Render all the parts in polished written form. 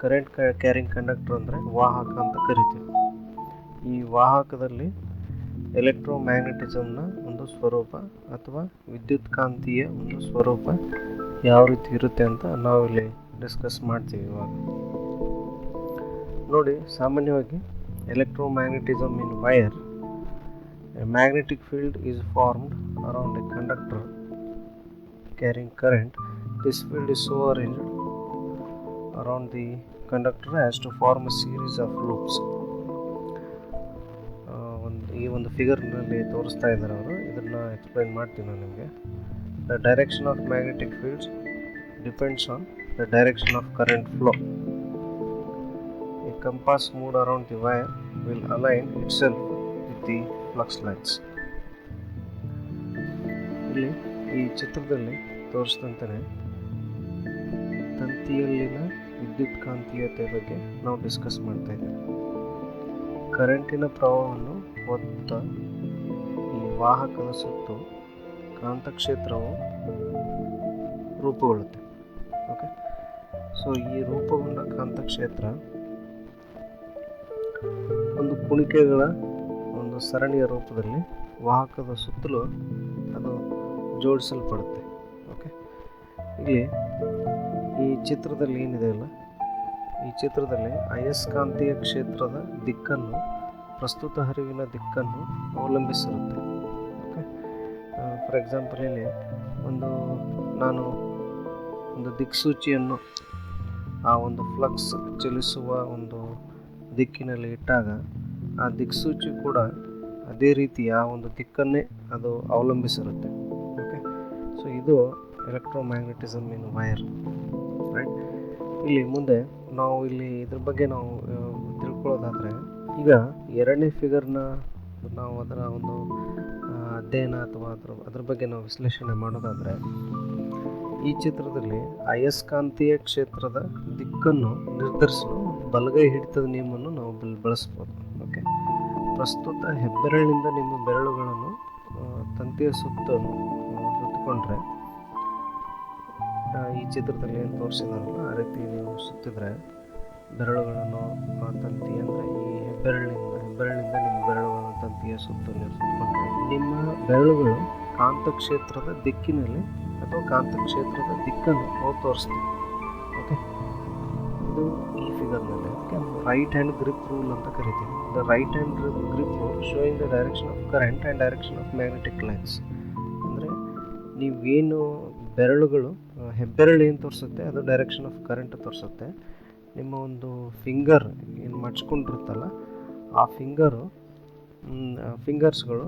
Current carrying conductor ಅಂದರೆ ವಾಹಕ ಅಂತ ಕರಿತೀವಿ. ಈ ವಾಹಕದಲ್ಲಿ ಎಲೆಕ್ಟ್ರೋಮ್ಯಾಗ್ನೆಟಿಸಮ್ನ ಒಂದು ಸ್ವರೂಪ ಅಥವಾ ವಿದ್ಯುತ್ ಕಾಂತೀಯ ಒಂದು ಸ್ವರೂಪ ಯಾವ ರೀತಿ ಇರುತ್ತೆ ಅಂತ ನಾವಿಲ್ಲಿ ಡಿಸ್ಕಸ್ ಮಾಡ್ತೀವಿ. ಇವಾಗ ನೋಡಿ, ಸಾಮಾನ್ಯವಾಗಿ ಎಲೆಕ್ಟ್ರೋಮ್ಯಾಗ್ನೆಟಿಸಮ್ ಇನ್ wire, a magnetic field is formed around a conductor carrying current. This field is so arranged around the conductor as to form a series of loops. ಈ ಒಂದು ಫಿಗರ್ನಲ್ಲಿ ತೋರಿಸ್ತಾ ಇದ್ದಾರೆ ಅವರು. ಇದನ್ನು ಎಕ್ಸ್ಪ್ಲೈನ್ ಮಾಡ್ತೀನಿ ನಾನು ನಿಮಗೆ. The direction of magnetic fields depends on the direction of current flow. A compass moved around the wire will align itself with the flux lines. ಇಲ್ಲಿ ಈ ಚಿತ್ರದಲ್ಲಿ ತೋರಿಸಿದಂತೆ ತಂತಿಯಲ್ಲಿನ ವಿದ್ಯುತ್ ಕಾಂತೀಯತೆ ಬಗ್ಗೆ ನಾವು ಡಿಸ್ಕಸ್ ಮಾಡ್ತಾ ಇದ್ದೇವೆ. ಕರೆಂಟಿನ ಪ್ರವಾಹವನ್ನು ಹೊತ್ತ ಈ ವಾಹಕದ ಸುತ್ತು ಕಾಂತಕ್ಷೇತ್ರವು ರೂಪುಗೊಳ್ಳುತ್ತೆ. ಓಕೆ, ಸೊ ಈ ರೂಪುಗೊಂಡ ಕಾಂತಕ್ಷೇತ್ರ ಒಂದು ಕುಣಿಕೆಗಳ ಒಂದು ಸರಣಿಯ ರೂಪದಲ್ಲಿ ವಾಹಕದ ಸುತ್ತಲೂ ಅದು ಜೋಡಿಸಲ್ಪಡುತ್ತೆ. ಓಕೆ, ಇಲ್ಲಿ ಈ ಚಿತ್ರದಲ್ಲಿ ಏನಿದೆ ಅಲ್ಲ, ಈ ಚಿತ್ರದಲ್ಲಿ ಅಯಸ್ಕಾಂತೀಯ ಕ್ಷೇತ್ರದ ದಿಕ್ಕನ್ನು ಪ್ರಸ್ತುತ ಹರಿವಿನ ದಿಕ್ಕನ್ನು ಅವಲಂಬಿಸಿರುತ್ತೆ. ಓಕೆ, ಫಾರ್ ಎಕ್ಸಾಂಪಲ್ ಇಲ್ಲಿ ನಾನು ಒಂದು ದಿಕ್ಸೂಚಿಯನ್ನು ಆ ಒಂದು ಫ್ಲಕ್ಸ್ ಚಲಿಸುವ ಒಂದು ದಿಕ್ಕಿನಲ್ಲಿ ಇಟ್ಟಾಗ ಆ ದಿಕ್ಸೂಚಿ ಕೂಡ ಅದೇ ರೀತಿ ಆ ಒಂದು ದಿಕ್ಕನ್ನೇ ಅದು ಅವಲಂಬಿಸಿರುತ್ತೆ. ಓಕೆ, ಸೊ ಇದು ಎಲೆಕ್ಟ್ರೋಮ್ಯಾಗ್ನೆಟಿಸಮ್ ಇನ್ ವೈರ್, ರೈಟ್. ಇಲ್ಲಿ ಮುಂದೆ ನಾವು ಇದ್ರ ಬಗ್ಗೆ ನಾವು ತಿಳ್ಕೊಳ್ಳೋದಾದರೆ, ಈಗ ಎರಡನೇ ಫಿಗರ್ನ ನಾವು ಅದರ ಒಂದು ಅಧ್ಯಯನ ಅಥವಾ ಅದ್ರ ಬಗ್ಗೆ ನಾವು ವಿಶ್ಲೇಷಣೆ ಮಾಡೋದಾದರೆ, ಈ ಚಿತ್ರದಲ್ಲಿ ಅಯಸ್ಕಾಂತೀಯ ಕ್ಷೇತ್ರದ ದಿಕ್ಕನ್ನು ನಿರ್ಧರಿಸಲು ಬಲಗೈ ಹಿಡಿತದ ನಿಯಮವನ್ನು ನಾವು ಬಳಸ್ಬೋದು. ಓಕೆ, ಪ್ರಸ್ತುತ ಹೆಬ್ಬೆರಳಿನಿಂದ ನಿಮ್ಮ ಬೆರಳುಗಳನ್ನು ತಂತಿಯ ಸುತ್ತಿಕೊಂಡ್ರೆ, ಈ ಚಿತ್ರದಲ್ಲಿ ಏನು ತೋರಿಸಿದಾರಲ್ಲ ಆ ರೀತಿ ನೀವು ಸುತ್ತಿದ್ರೆ ಬೆರಳುಗಳನ್ನು ತಂತಿ ಅಂದರೆ ಈ ಹೆಬ್ಬೆರಳಿನಿಂದ ನಿಮ್ಮ ಬೆರಳುಗಳನ್ನು ತಂತಿಯ ಸುತ್ತಕೊಂಡ್ರೆ ನಿಮ್ಮ ಬೆರಳುಗಳು ಕಾಂತಕ್ಷೇತ್ರದ ದಿಕ್ಕಿನಲ್ಲಿ ಅಥವಾ ಕಾಂತಕ್ಷೇತ್ರದ ದಿಕ್ಕನ್ನು ಅವು ತೋರಿಸ್ತೀವಿ. ಓಕೆ, ಇದು ಈ ಫಿಗರ್ನಲ್ಲಿ ರೈಟ್ ಹ್ಯಾಂಡ್ ಗ್ರಿಪ್ ರೂಲ್ ಅಂತ ಕರಿತೀವಿ. The right hand grip rule showing the direction of current and direction of magnetic lines. ಅಂದರೆ ನೀವೇನು ಬೆರಳುಗಳು, ಹೆಬ್ಬೆರಳು ಏನು ತೋರಿಸುತ್ತೆ ಅದು ಡೈರೆಕ್ಷನ್ ಆಫ್ ಕರೆಂಟ್ ತೋರಿಸುತ್ತೆ. ನಿಮ್ಮ ಒಂದು ಫಿಂಗರ್ ಏನು ಮಡ್ಚ್ಕೊಂಡಿರುತ್ತಲ್ಲ ಆ ಫಿಂಗರ್ಸ್ಗಳು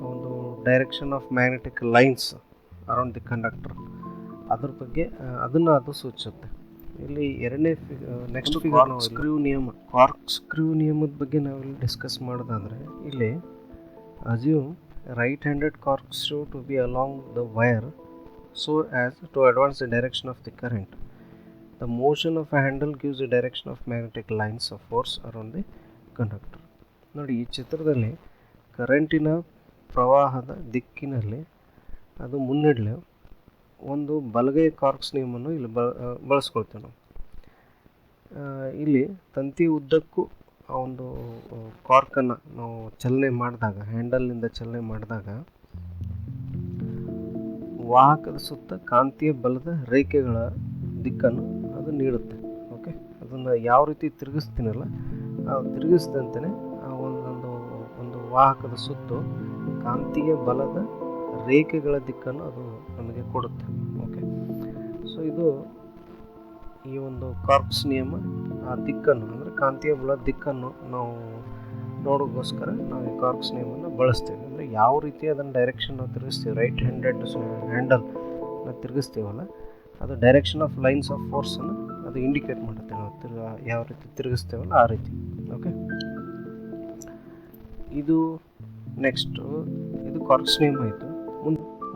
ಒಂದು direction of magnetic lines around the conductor, ಅದ್ರ ಬಗ್ಗೆ ಅದು ಸೂಚಿಸುತ್ತೆ. ಇಲ್ಲಿ ಎರಡನೇ ನೆಕ್ಸ್ಟ್ ಫಿಗರ್ ಕಾರ್ಕ್ ಸ್ಕ್ರೂ ನಿಯಮದ ಬಗ್ಗೆ ನಾವಿಲ್ಲಿ ಡಿಸ್ಕಸ್ ಮಾಡೋದಾದರೆ, ಇಲ್ಲಿ assume right handed corkscrew to be along the wire so as to advance the direction of the current. The motion of a handle gives the direction of magnetic lines of force around the conductor. ನೋಡಿ, ಈ ಚಿತ್ರದಲ್ಲಿ ಕರೆಂಟಿನ ಪ್ರವಾಹದ ದಿಕ್ಕಿನಲ್ಲಿ ಅದು ಮುನ್ನಡೆಯಲು ಒಂದು ಬಲಗೈ ಕಾರ್ಕ್ಸ್ ನಿಯಮವನ್ನು ಇಲ್ಲಿ ಬಳಸ್ಕೊಳ್ತೇವೆ ನಾವು. ಇಲ್ಲಿ ತಂತಿ ಉದ್ದಕ್ಕೂ ಆ ಒಂದು ಕಾರ್ಕನ್ನು ನಾವು ಚಲನೆ ಮಾಡಿದಾಗ, ಹ್ಯಾಂಡಲ್ನಿಂದ ಚಲನೆ ಮಾಡಿದಾಗ ವಾಹಕದ ಸುತ್ತ ಕಾಂತೀಯ ಬಲದ ರೇಖೆಗಳ ದಿಕ್ಕನ್ನು ಅದು ನೀಡುತ್ತೆ. ಓಕೆ, ಅದನ್ನು ಯಾವ ರೀತಿ ತಿರುಗಿಸ್ತೀನಲ್ಲ ತಿರುಗಿಸಿದಂತೆ ಆ ಒಂದು ವಾಹಕದ ಸುತ್ತು ಕಾಂತೀಯ ಬಲದ ರೇಖೆಗಳ ದಿಕ್ಕನ್ನು ಅದು ನಮಗೆ ಕೊಡುತ್ತೆ. ಓಕೆ, ಸೊ ಇದು ಈ ಒಂದು ಕಾರ್ಕ್ಸ್ ನಿಯಮ ಆ ದಿಕ್ಕನ್ನು ಅಂದರೆ ಕಾಂತೀಯ ಬಲದ ದಿಕ್ಕನ್ನು ನಾವು ನೋಡೋಕ್ಕೋಸ್ಕರ ನಾವು ಈ ಕಾರ್ಕ್ಸ್ ನಿಯಮವನ್ನು ಬಳಸ್ತೇವೆ. ಅಂದರೆ ಯಾವ ರೀತಿ ಅದನ್ನು ಡೈರೆಕ್ಷನ್ ನಾವು ತಿರುಗಿಸ್ತೀವಿ, ರೈಟ್ ಹ್ಯಾಂಡೆಡ್ ಹ್ಯಾಂಡಲ್ನ ತಿರುಗಿಸ್ತೀವಲ್ಲ ಅದು ಡೈರೆಕ್ಷನ್ ಆಫ್ ಲೈನ್ಸ್ ಆಫ್ ಫೋರ್ಸನ್ನು ಅದು ಇಂಡಿಕೇಟ್ ಮಾಡುತ್ತೆ. ನಾವು ಯಾವ ರೀತಿ ತಿರುಗಿಸ್ತೇವಲ್ಲ ಆ ರೀತಿ. ಓಕೆ, ಇದು ನೆಕ್ಸ್ಟು ಇದು ಕಾರ್ಕ್ಸ್ ನಿಯಮ ಆಯಿತು.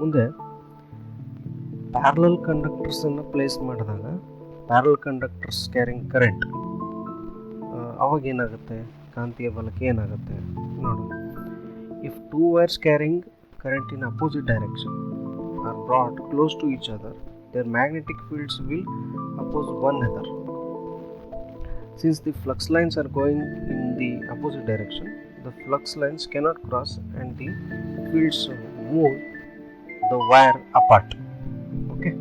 ಮುಂದೆ ಪ್ಯಾರಲಲ್ ಕಂಡಕ್ಟರ್ಸನ್ನು ಪ್ಲೇಸ್ ಮಾಡಿದಾಗ, ಪ್ಯಾರಲಲ್ ಕಂಡಕ್ಟರ್ಸ್ ಕ್ಯಾರಿಂಗ್ ಕರೆಂಟ್, ಅವಾಗ ಏನಾಗುತ್ತೆ, ಕಾಂತೀಯ ಬಲಕ್ಕೆ ಏನಾಗುತ್ತೆ ನೋಡೋಣ. If two wires carrying current in opposite direction are brought close to each other, their magnetic fields will oppose one another. Since the flux lines are going in the opposite direction, the flux lines cannot cross and the fields move the wire apart. Okay,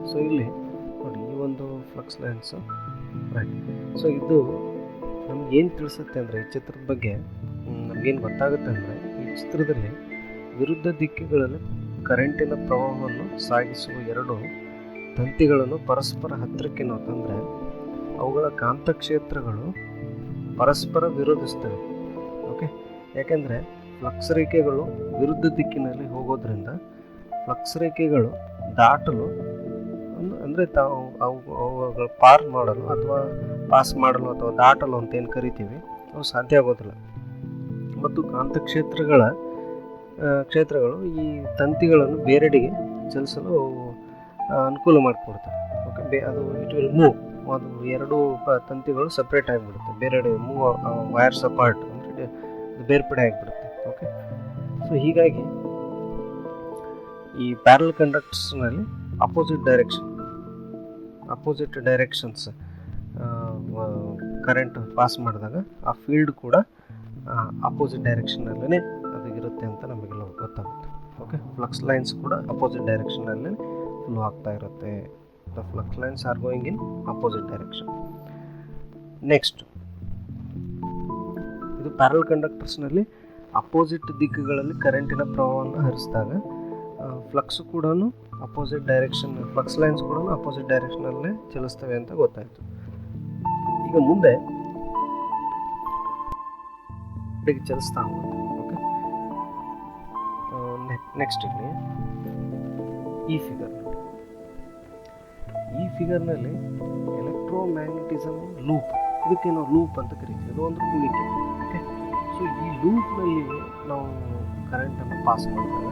so ಇಲ್ಲಿ ನೋಡಿ ಈ ಒಂದು flux lines right. So ಇದು ನಮ್ಗೇನು ತಿಳಿಸುತ್ತೆ ಅಂದರೆ ಈ ಚಿತ್ರದ ಬಗ್ಗೆ ನಮಗೇನು ಗೊತ್ತಾಗುತ್ತೆ ಅಂದರೆ ಈ ಚಿತ್ರದಲ್ಲಿ ವಿರುದ್ಧ ದಿಕ್ಕುಗಳಲ್ಲಿ ಕರೆಂಟಿನ ಪ್ರವಾಹವನ್ನು ಸಾಗಿಸುವ ಎರಡು ತಂತಿಗಳನ್ನು ಪರಸ್ಪರ ಹತ್ತಿರಕ್ಕೆ ನಾವು ತಂದರೆ ಅವುಗಳ ಕಾಂತಕ್ಷೇತ್ರಗಳು ಪರಸ್ಪರ ವಿರೋಧಿಸ್ತವೆ. ಓಕೆ, ಯಾಕೆಂದರೆ ಫ್ಲಕ್ಸ್ ರೇಖೆಗಳು ವಿರುದ್ಧ ದಿಕ್ಕಿನಲ್ಲಿ ಹೋಗೋದ್ರಿಂದ ಫ್ಲಕ್ಸ್ ರೇಖೆಗಳು ದಾಟಲು ಅಂದರೆ ತಾವು ಅವುಗಳು ಮಾಡಲು ಅಥವಾ ಪಾಸ್ ಮಾಡಲು ಅಥವಾ ದಾಟಲು ಅಂತ ಏನು ಕರಿತೀವಿ ಅವು ಸಾಧ್ಯ ಆಗೋದಿಲ್ಲ. ಮತ್ತು ಕ್ಷೇತ್ರಗಳು ಈ ತಂತಿಗಳನ್ನು ಬೇರೆಡೆಗೆ ಚಲಿಸಲು ಅನುಕೂಲ ಮಾಡಿಕೊಡ್ತವೆ. ಓಕೆ, ಅದು ಇಟ್ ವಿಲ್ ಮೂವ್. ಅದು ಎರಡು ತಂತಿಗಳು ಸಪ್ರೇಟ್ ಆಗಿಬಿಡುತ್ತೆ, ಬೇರೆಡೆ ಮೂವ್ ವೈರ್ಸ್ ಅಪಾರ್ಟ್ ಅಂದರೆ ಬೇರ್ಪಡೆ ಆಗಿಬಿಡುತ್ತೆ. ಓಕೆ, ಸೊ ಹೀಗಾಗಿ ಈ ಪ್ಯಾರಲ್ ಕಂಡಕ್ಟರ್ಸ್ನಲ್ಲಿ ಅಪೋಸಿಟ್ ಡೈರೆಕ್ಷನ್ಸ್ ಕರೆಂಟ್ ಪಾಸ್ ಮಾಡಿದಾಗ ಆ ಫೀಲ್ಡ್ ಕೂಡ ಅಪೋಸಿಟ್ ಡೈರೆಕ್ಷನಲ್ಲೇ ಅದು ಇರುತ್ತೆ ಅಂತ ನಮಗೆಲ್ಲ ಗೊತ್ತಾಗುತ್ತೆ. ಓಕೆ, ಫ್ಲಕ್ಸ್ ಲೈನ್ಸ್ ಕೂಡ ಅಪೋಸಿಟ್ ಡೈರೆಕ್ಷನಲ್ಲೇ ಫ್ಲೋ ಆಗ್ತಾ ಇರುತ್ತೆ. The flux lines are going in opposite direction. Next, ಇದು ಪ್ಯಾರಲ್ ಕಂಡಕ್ಟರ್ಸ್ನಲ್ಲಿ ಅಪೋಸಿಟ್ ದಿಕ್ಕುಗಳಲ್ಲಿ ಕರೆಂಟಿನ ಪ್ರವಾಹವನ್ನು ಹರಿಸಿದಾಗ ಫ್ಲಕ್ಸ್ ಕೂಡ ಅಪೋಸಿಟ್ ಡೈರೆಕ್ಷನ್, ಫ್ಲಕ್ಸ್ ಲೈನ್ಸ್ ಕೂಡ ಅಪೋಸಿಟ್ ಡೈರೆಕ್ಷನಲ್ಲೇ ಚಲಿಸ್ತವೆ ಅಂತ ಗೊತ್ತಾಯಿತು. ಈಗ ಮುಂದೆ ಚಲಿಸ್ತಾ ಹೋಗುತ್ತೆ. ಓಕೆ, ನೆಕ್ಸ್ಟ್ ಇಲ್ಲಿ ಈ ಫಿಗರ್ನಲ್ಲಿ ಎಲೆಕ್ಟ್ರೋಮ್ಯಾಗ್ನೆಟಿಸಮ್ ಲೂಪ್, ಇದಕ್ಕೆ ನಾವು ಲೂಪ್ ಅಂತ ಕರಿತೀವಿ. ಇದು ಒಂದು ಕುಣಿಕೆ. ಓಕೆ, ಸೊ ಈ ಲೂಪ್ನಲ್ಲಿ ನಾವು ಕರೆಂಟನ್ನು ಪಾಸ್ ಮಾಡಿದಾಗ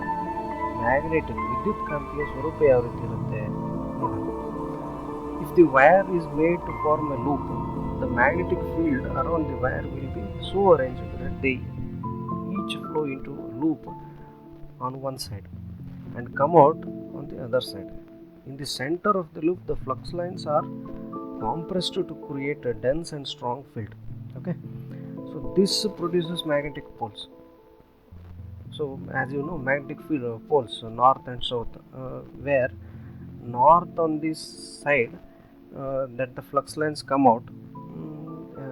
ಮ್ಯಾಗ್ನೆಟಿಕ್ ವಿದ್ಯುತ್ ಕಾಂತೀಯ ಸ್ವರೂಪ ಯಾವ ರೀತಿ ಇರುತ್ತೆ ನೋಡೋಣ. If the wire is made to form a loop, the magnetic field around the wire will be so arranged that they each flow into a loop on one side and come out on the other side. In the center of the loop, the flux lines are compressed to create a dense and strong field. Okay, so this produces magnetic poles. So as you know, magnetic field poles north and south, where north on this side that the flux lines come out.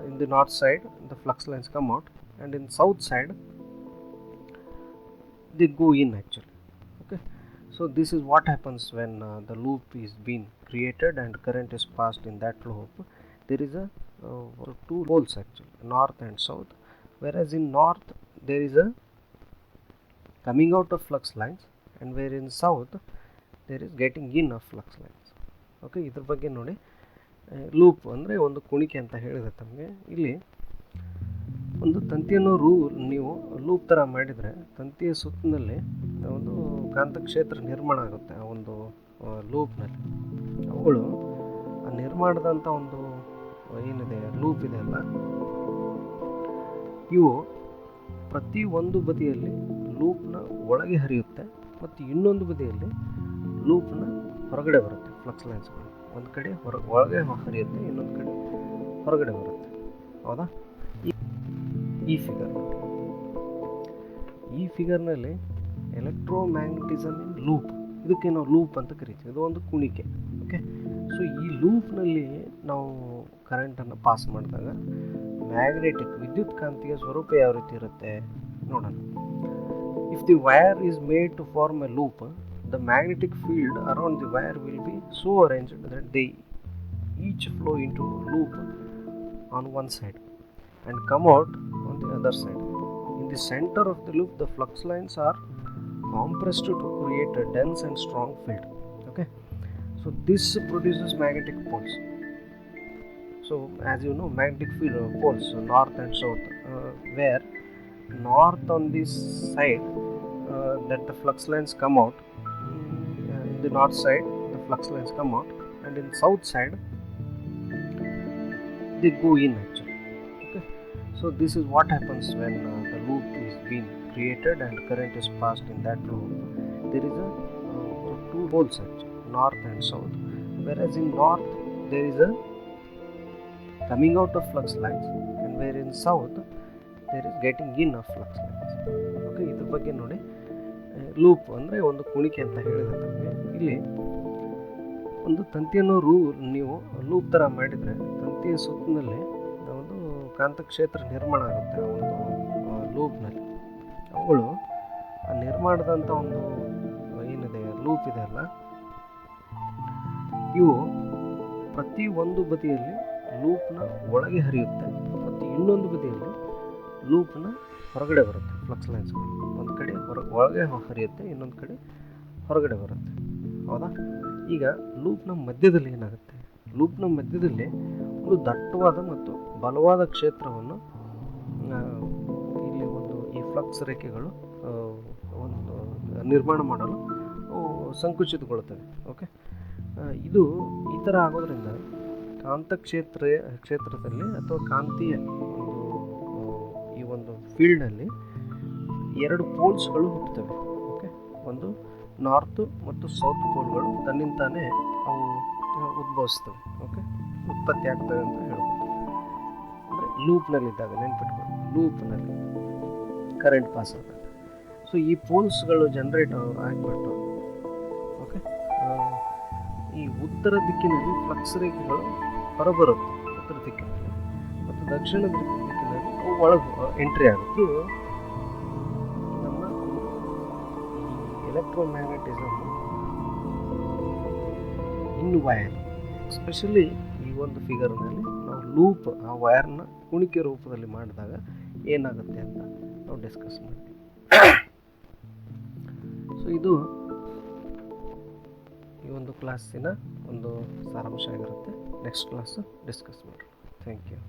In the north side the flux lines come out, and in south side they go in actually. Okay, so this is what happens when the loop is being created and current is passed in that loop. There is a two poles actually, north and south, whereas in north there is a coming out of flux lines, and where in south there is getting in of flux lines. Okay, ಇದ್ರ ಬಗ್ಗೆ ನೋಡಿ. Loop ಅಂದರೆ ಒಂದು ಕುಣಿಕೆ ಅಂತ ಹೇಳಿದೆ ತಮಗೆ. ಇಲ್ಲಿ ಒಂದು ತಂತಿಯನ್ನು ನೀವು ಲೂಪ್ ಥರ ಮಾಡಿದರೆ ತಂತಿಯ ಸುತ್ತಿನಲ್ಲಿ ಒಂದು ಕಾಂತಕ್ಷೇತ್ರ ನಿರ್ಮಾಣ ಆಗುತ್ತೆ. ಆ ಒಂದು ಲೂಪ್ನಲ್ಲಿ ಅವುಗಳು ಆ ನಿರ್ಮಾಣದಂಥ ಒಂದು ಏನಿದೆ ಲೂಪ್ ಇದೆ ಅಲ್ಲ, ಇವು ಪ್ರತಿ ಒಂದು ಬದಿಯಲ್ಲಿ ಲೂಪ್ನ ಒಳಗೆ ಹರಿಯುತ್ತೆ ಮತ್ತು ಇನ್ನೊಂದು ಬದಿಯಲ್ಲಿ ಲೂಪ್ನ ಹೊರಗಡೆ ಬರುತ್ತೆ. ಫ್ಲಕ್ಸ್ ಲೈನ್ಸ್ಗಳು ಒಂದು ಕಡೆ ಒಳಗೆ ಹರಿಯುತ್ತೆ, ಇನ್ನೊಂದು ಕಡೆ ಹೊರಗಡೆ ಬರುತ್ತೆ. ಹೌದಾ? ಈ ಫಿಗರ್ನಲ್ಲಿ ಎಲೆಕ್ಟ್ರೋಮ್ಯಾಗ್ನೆಟಿಸಮ್ ಇನ್ ಲೂಪ್, ಇದಕ್ಕೆ ನಾವು ಲೂಪ್ ಅಂತ ಕರಿತೀವಿ. ಇದು ಒಂದು ಕುಣಿಕೆ. ಓಕೆ, ಸೊ ಈ ಲೂಪ್ನಲ್ಲಿ ನಾವು ಕರೆಂಟನ್ನು ಪಾಸ್ ಮಾಡಿದಾಗ ಮ್ಯಾಗ್ನೆಟಿಕ್ ವಿದ್ಯುತ್ ಕಾಂತೀಯ ಸ್ವರೂಪ ಯಾವ ರೀತಿ ಇರುತ್ತೆ ನೋಡೋಣ. If the wire is made to form a loop, the magnetic field around the wire will be so arranged that they each flow into a loop on one side and come out on the other side. In the center of the loop, the flux lines are compressed to create a dense and strong field. Okay, so this produces magnetic poles. So as you know, magnetic field poles north and south, where north on this side that the flux lines come out. In the north side the flux lines come out, and in south side they go in actually. Okay, so this is what happens when the loop is being created and current is passed in that loop. There is a two poles actually, north and south, whereas in north there is a coming out of flux lines, and where in south there is getting in of flux lines. Okay, ಇದ್ರ ಬಗ್ಗೆ ನೋಡಿ. Loop ಅಂದರೆ ಒಂದು ಕುಣಿಕೆ ಅಂತ ಹೇಳಿದೆ ನಮಗೆ. ಇಲ್ಲಿ ಒಂದು ತಂತಿಯನ್ನು ನೀವು ಲೂಪ್ ಥರ ಮಾಡಿದರೆ ತಂತಿಯ ಸುತ್ತಿನಲ್ಲಿ ಒಂದು ಕಾಂತಕ್ಷೇತ್ರ ನಿರ್ಮಾಣ ಆಗುತ್ತೆ ಆ ಒಂದು ಲೂಪ್ನಲ್ಲಿ. ಅವುಗಳು ಆ ನಿರ್ಮಾಣದಂಥ ಒಂದು ಏನಿದೆ ಲೂಪ್ ಇದೆ ಅಲ್ಲ, ಇವು ಪ್ರತಿ ಒಂದು ಬದಿಯಲ್ಲಿ ಲೂಪ್ನ ಒಳಗೆ ಹರಿಯುತ್ತೆ ಮತ್ತು ಇನ್ನೊಂದು ಬದಿಯಲ್ಲಿ ಲೂಪ್ನ ಹೊರಗಡೆ ಬರುತ್ತೆ. ಫ್ಲಕ್ಸ್ ಲೈನ್ಸ್ಗಳು ಒಂದು ಕಡೆ ಒಳಗೆ ಹರಿಯುತ್ತೆ, ಇನ್ನೊಂದು ಕಡೆ ಹೊರಗಡೆ ಬರುತ್ತೆ. ಹೌದಾ? ಈಗ ಲೂಪ್ನ ಮಧ್ಯದಲ್ಲಿ ಏನಾಗುತ್ತೆ, ಲೂಪ್ನ ಮಧ್ಯದಲ್ಲಿ ಒಂದು ದಟ್ಟವಾದ ಮತ್ತು ಬಲವಾದ ಕ್ಷೇತ್ರವನ್ನು ಇಲ್ಲಿ ಈ ಫ್ಲಕ್ಸ್ ರೇಖೆಗಳು ಒಂದು ನಿರ್ಮಾಣ ಮಾಡಲು ಸಂಕುಚಿತಗೊಳ್ಳುತ್ತವೆ. ಓಕೆ, ಇದು ಈ ಥರ ಆಗೋದ್ರಿಂದ ಕ್ಷೇತ್ರದಲ್ಲಿ ಅಥವಾ ಕಾಂತೀಯ ಈ ಒಂದು ಫೀಲ್ಡ್ನಲ್ಲಿ ಎರಡು ಪೋಲ್ಸ್ಗಳು ಹುಟ್ಟುತ್ತವೆ. ಓಕೆ, ಒಂದು ನಾರ್ತ್ ಮತ್ತು ಸೌತ್ ಪೋಲ್ಗಳು ತನ್ನಿಂತಾನೇ ಅವು ಉದ್ಭವಿಸ್ತವೆ. ಓಕೆ, ಉತ್ಪತ್ತಿ ಆಗ್ತವೆ ಅಂತ ಹೇಳ್ಬೋದು. ಅಂದರೆ ಲೂಪ್ನಲ್ಲಿದ್ದಾಗ ನೆನ್ಪಿಟ್ಕೊಂಡು, ಲೂಪ್ನಲ್ಲಿ ಕರೆಂಟ್ ಪಾಸ್ ಆದಾಗ ಸೊ ಈ ಪೋಲ್ಸ್ಗಳು ಜನರೇಟ್ ಆಗಿಬಿಟ್ಟು ಓಕೆ ಈ ಉತ್ತರ ದಿಕ್ಕಿನಲ್ಲಿ ಫ್ಲಕ್ಸ್ ರೇಖೆಗಳು ಹೊರಬರುತ್ತೆ ಉತ್ತರ ದಿಕ್ಕಿನಲ್ಲಿ, ಮತ್ತು ದಕ್ಷಿಣ ದಿಕ್ಕಿನಲ್ಲಿ ಅವು ಒಳಗೆ ಎಂಟ್ರಿ ಆಗುತ್ತೆ. ನಮ್ಮ ಈ ಎಲೆಕ್ಟ್ರೋಮ್ಯಾಗ್ನೆಟಿಸಮ್ ಇನ್ ವೈರ್, ಎಸ್ಪೆಷಲಿ ಈ ಒಂದು ಫಿಗರ್ನಲ್ಲಿ ನಾವು ಲೂಪ್ ಆ ವೈರ್ನ ಕುಣಿಕೆ ರೂಪದಲ್ಲಿ ಮಾಡಿದಾಗ ಏನಾಗುತ್ತೆ ಅಂತ ನಾವು ಡಿಸ್ಕಸ್ ಮಾಡ್ತೀವಿ. ಸೊ ಇದು ಈ ಒಂದು ಕ್ಲಾಸಿನ ಒಂದು ಸಾರಾಂಶ ಆಗಿರುತ್ತೆ. ನೆಕ್ಸ್ಟ್ ಕ್ಲಾಸ್ ಡಿಸ್ಕಸ್ ಮಾಡೋಣ. Thank you.